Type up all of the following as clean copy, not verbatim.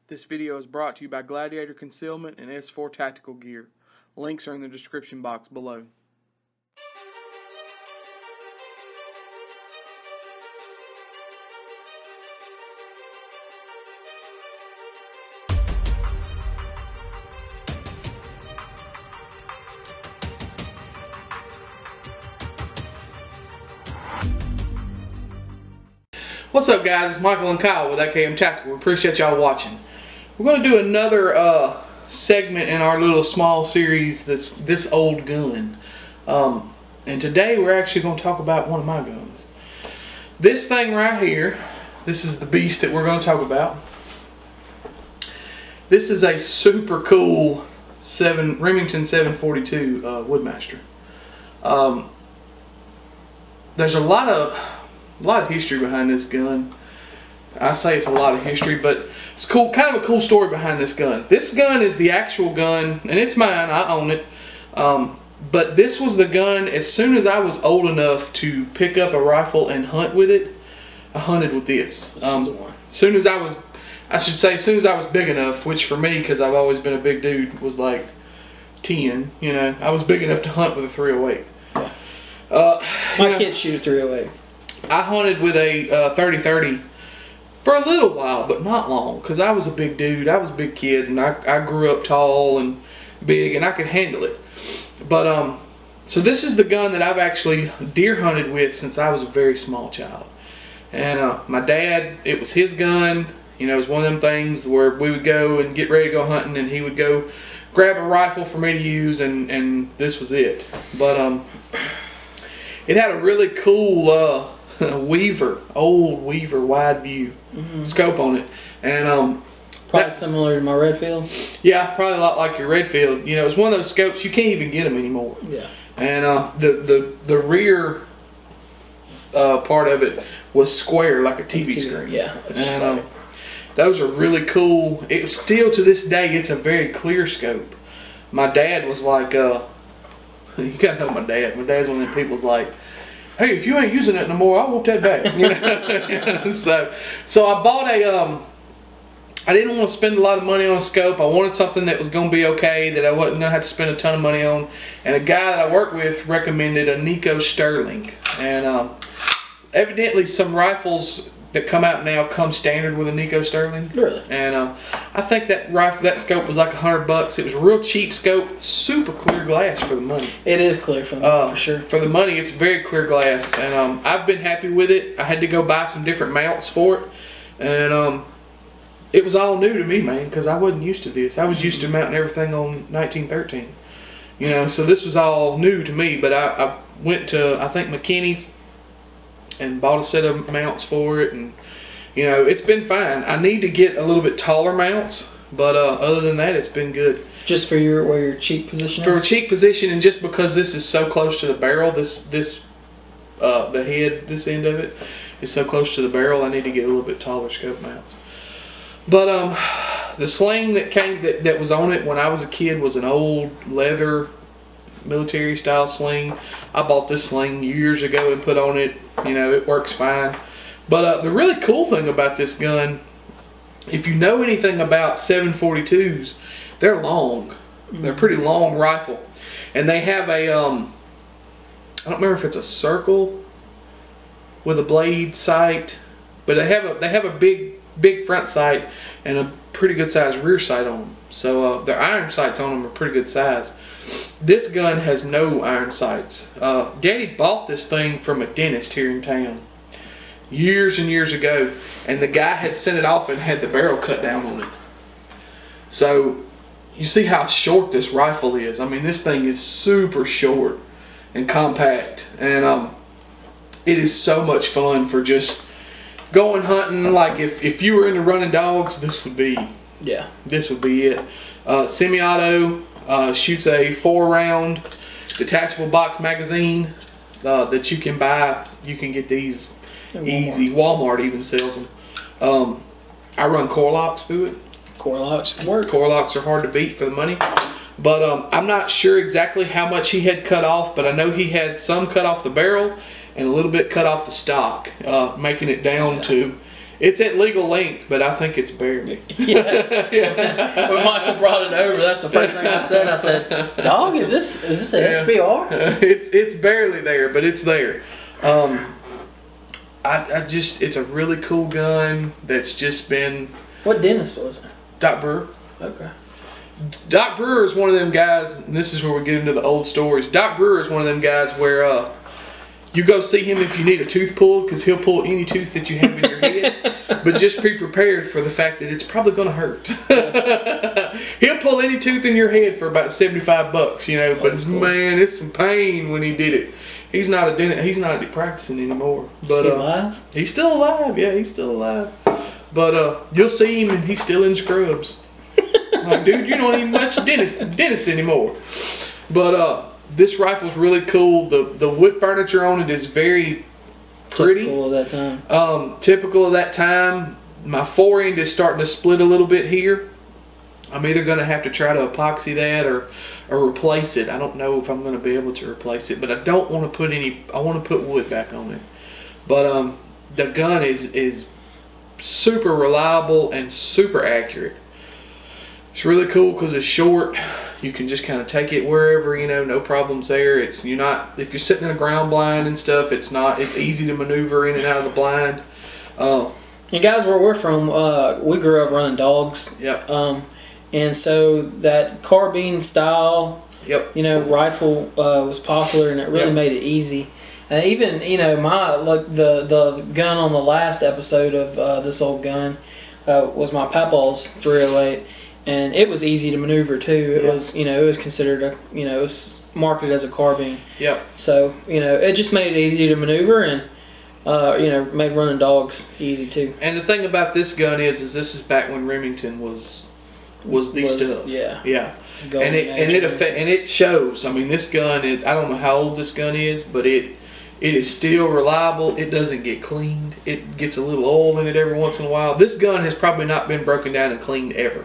This video is brought to you by Gladiator Concealment and S4 Tactical Gear. Links are in the description box below. What's up, guys? It's Michael and Kyle with AKM Tactical. We appreciate y'all watching. We're going to do another segment in our little small series that's this old gun. And today we're actually going to talk about one of my guns. This thing right here, this is the beast that we're going to talk about. This is a super cool Remington 742 Woodmaster. There's a lot of history behind this gun. I say it's a lot of history, but it's cool. Kind of a cool story behind this gun. This gun is the actual gun, and it's mine. I own it. But this was the gun. As soon as I was old enough to pick up a rifle and hunt with it, I hunted with this. As soon as I was, as soon as I was big enough, which for me, because I've always been a big dude, was like 10. You know, I was big enough to hunt with a 308. My kids shoot a 308. I hunted with a 30-30 for a little while, but not long, because I was a big dude. I was a big kid, and I grew up tall and big, and I could handle it. But so this is the gun that I've actually deer hunted with since I was a very small child. And my dad, it was his gun. You know, it was one of them things where we would go and get ready to go hunting, and he would go grab a rifle for me to use, and this was it. But it had a really cool old Weaver wide view scope on it, and probably similar to my Redfield. Yeah, probably a lot like your Redfield. You know, it's one of those scopes you can't even get them anymore. Yeah, and the rear part of it was square like a TV screen. Yeah, and those are really cool. It still to this day, it's a very clear scope. My dad was like, you gotta know my dad. My dad's one of them people's like, hey, if you ain't using it no more, I want that back. You know? So I bought a, I didn't want to spend a lot of money on a scope. I wanted something that was going to be okay, that I wasn't going to have to spend a ton of money on. And a guy that I work with recommended a Nico Sterling. And evidently some rifles that come out now come standard with a Nico Sterling. Really? And I think that scope was like $100. It was a real cheap scope, super clear glass for the money. It is clear for the money, for sure. For the money, it's very clear glass, and I've been happy with it. I had to go buy some different mounts for it, and it was all new to me, man, because I wasn't used to this. I was used to mounting everything on 1913, you know. So this was all new to me. But I went to, I think, McKinney's and bought a set of mounts for it, and you know, it's been fine. I need to get a little bit taller mounts, but other than that, it's been good. Just for where your cheek position is? For a cheek position, and just because this is so close to the barrel, the head, this end of it is so close to the barrel, I need to get a little bit taller scope mounts. But the sling that was on it when I was a kid was an old leather military style sling. I bought this sling years ago and put on it. You know, it works fine. But the really cool thing about this gun, if you know anything about 742s, they're long. They're a pretty long rifle. And they have a, I don't remember if it's a circle with a blade sight, but they have a big front sight and a pretty good size rear sight on them. So their iron sights on them are pretty good size. This gun has no iron sights. Daddy bought this thing from a dentist here in town years and years ago, and the guy had sent it off and had the barrel cut down on it. So you see how short this rifle is. I mean, this thing is super short and compact, and it is so much fun for just going hunting. Like if you were into running dogs, this would be it. Semi-auto, shoots a 4-round detachable box magazine that you can buy. You can get these easy. Walmart even sells them. I run core locks through it. Core locks work. Core locks are hard to beat for the money. But I'm not sure exactly how much he had cut off, but I know he had some cut off the barrel and a little bit cut off the stock, making it down to It's at legal length, but I think it's barely. Yeah. When Michael brought it over, that's the first thing I said. I said, "Dog, is this an SBR?" It's barely there, but it's there. It's a really cool gun that's just been. What dentist was it? Doc Brewer. Okay. Doc Brewer is one of them guys, and this is where we get into the old stories. Doc Brewer is one of them guys where you go see him if you need a tooth pulled, because he'll pull any tooth that you have in your head. But just be prepared for the fact that it's probably going to hurt. He'll pull any tooth in your head for about $75, you know. But cool. Man, it's some pain when he did it. He's not a dentist. He's not practicing anymore. But is he alive? He's still alive. Yeah, he's still alive. But you'll see him and he's still in scrubs. Like, dude, you don't even much dentist anymore. But this rifle's really cool. The wood furniture on it is very pretty. Typical of that time. Typical of that time. My forend is starting to split a little bit here. I'm either going to have to try to epoxy that or replace it. I don't know if I'm going to be able to replace it, but I don't want to put any. I want to put wood back on it. But the gun is super reliable and super accurate. It's really cool because it's short. You can just kind of take it wherever, you know, no problems there. If you're sitting in a ground blind and stuff, it's easy to maneuver in and out of the blind. And guys, where we're from, we grew up running dogs. Yep. And so that carbine style, yep, you know, rifle was popular, and it really made it easy. And even, you know, the gun on the last episode of this old gun was my Papa's 308. And it was easy to maneuver too. It was, you know, it was considered it was marketed as a carbine. Yep. So, you know, it just made it easy to maneuver, and you know, made running dogs easy too. And the thing about this gun is this is back when Remington was the stuff. Yeah. Yeah. And it shows. I mean, this gun. I don't know how old this gun is, but it is still reliable. It doesn't get cleaned. It gets a little oil in it every once in a while. This gun has probably not been broken down and cleaned ever.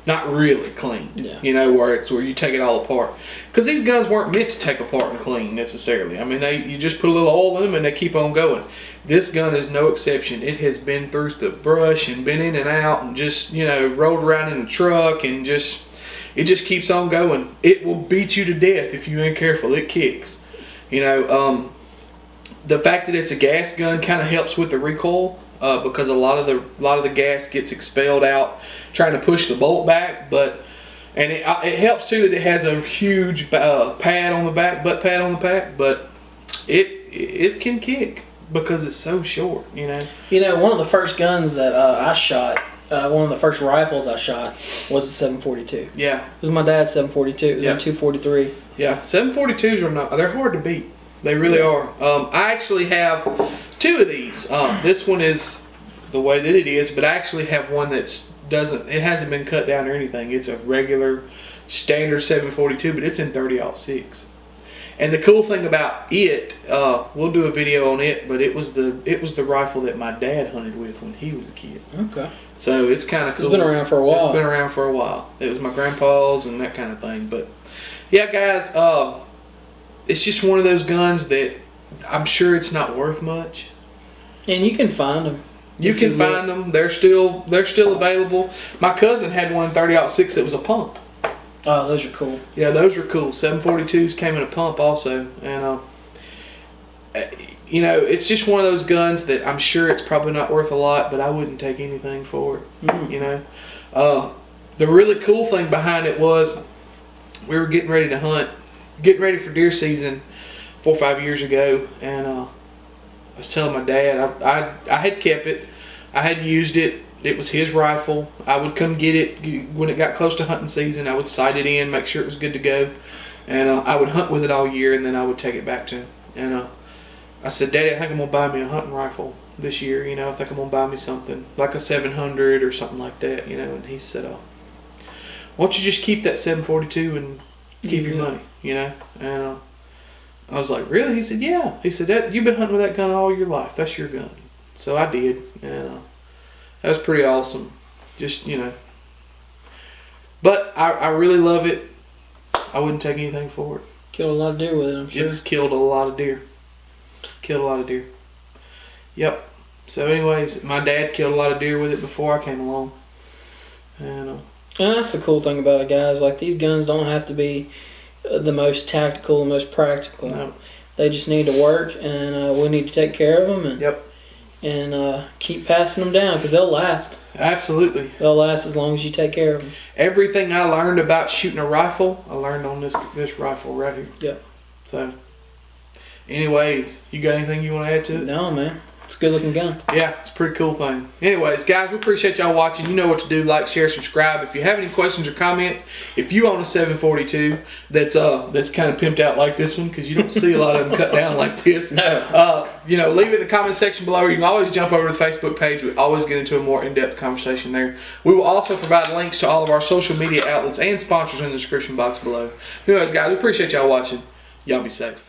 Not really clean, you know, where you take it all apart. Because these guns weren't meant to take apart and clean necessarily. I mean, you just put a little oil in them and they keep on going. This gun is no exception. It has been through the brush and been in and out and just, you know, rolled around in a truck and it just keeps on going. It will beat you to death if you ain't careful. It kicks. You know, the fact that it's a gas gun kind of helps with the recoil. Because a lot of the gas gets expelled out trying to push the bolt back, and it helps too that it has a huge pad on the back, butt pad on the back, but it can kick because it's so short, you know. You know, one of the first guns that I shot, one of the first rifles I shot was a 742. Yeah, it was my dad's 742. It was a 243. Yeah, 742s they're hard to beat. They really are. I actually have 2 of these. This one is the way that it is, but I actually have one it hasn't been cut down or anything. It's a regular standard 742, but it's in 30-06. And the cool thing about it, we'll do a video on it, but it was the rifle that my dad hunted with when he was a kid. Okay. So it's kind of cool. It's been around for a while. It's been around for a while. It was my grandpa's and that kind of thing. But yeah, guys, it's just one of those guns that I'm sure it's not worth much. And you can find them. You can find them. They're still available. My cousin had one in 30-06 that was a pump. Oh, those are cool. Yeah, those are cool. 742s came in a pump also, and you know, it's just one of those guns that I'm sure it's probably not worth a lot, but I wouldn't take anything for it. You know, the really cool thing behind it was we were getting ready to hunt, getting ready for deer season 4 or 5 years ago, and I was telling my dad I had kept it, I had used it. It was his rifle. I would come get it when it got close to hunting season. I would sight it in, make sure it was good to go, and I would hunt with it all year, and then I would take it back to him. And I said, Daddy, I think I'm gonna buy me a hunting rifle this year. You know, I think I'm gonna buy me something like a 700 or something like that. You know, and he said, why don't you just keep that 742 and keep your money? You know, and I was like, really? He said, yeah. He said, you've been hunting with that gun all your life. That's your gun. So I did, and that was pretty awesome. Just, you know. But I really love it. I wouldn't take anything for it. Killed a lot of deer with it, I'm sure. It's killed a lot of deer. Killed a lot of deer. Yep. So anyways, my dad killed a lot of deer with it before I came along. And that's the cool thing about it, guys. Like, these guns don't have to be the most tactical, the most practical. No. They just need to work, and we need to take care of them and keep passing them down, because they'll last. Absolutely. They'll last as long as you take care of them. Everything I learned about shooting a rifle, I learned on this rifle right here. Yep. So, anyways, you got anything you want to add to it? No, man. It's a good looking gun. Yeah, it's a pretty cool thing. Anyways, guys, we appreciate y'all watching. You know what to do. Like, share, subscribe. If you have any questions or comments, if you own a 742 that's kind of pimped out like this one, because you don't see a lot of them cut down like this. No. You know, leave it in the comment section below. You can always jump over to the Facebook page. We always get into a more in-depth conversation there. We will also provide links to all of our social media outlets and sponsors in the description box below. Anyways, guys, we appreciate y'all watching. Y'all be safe.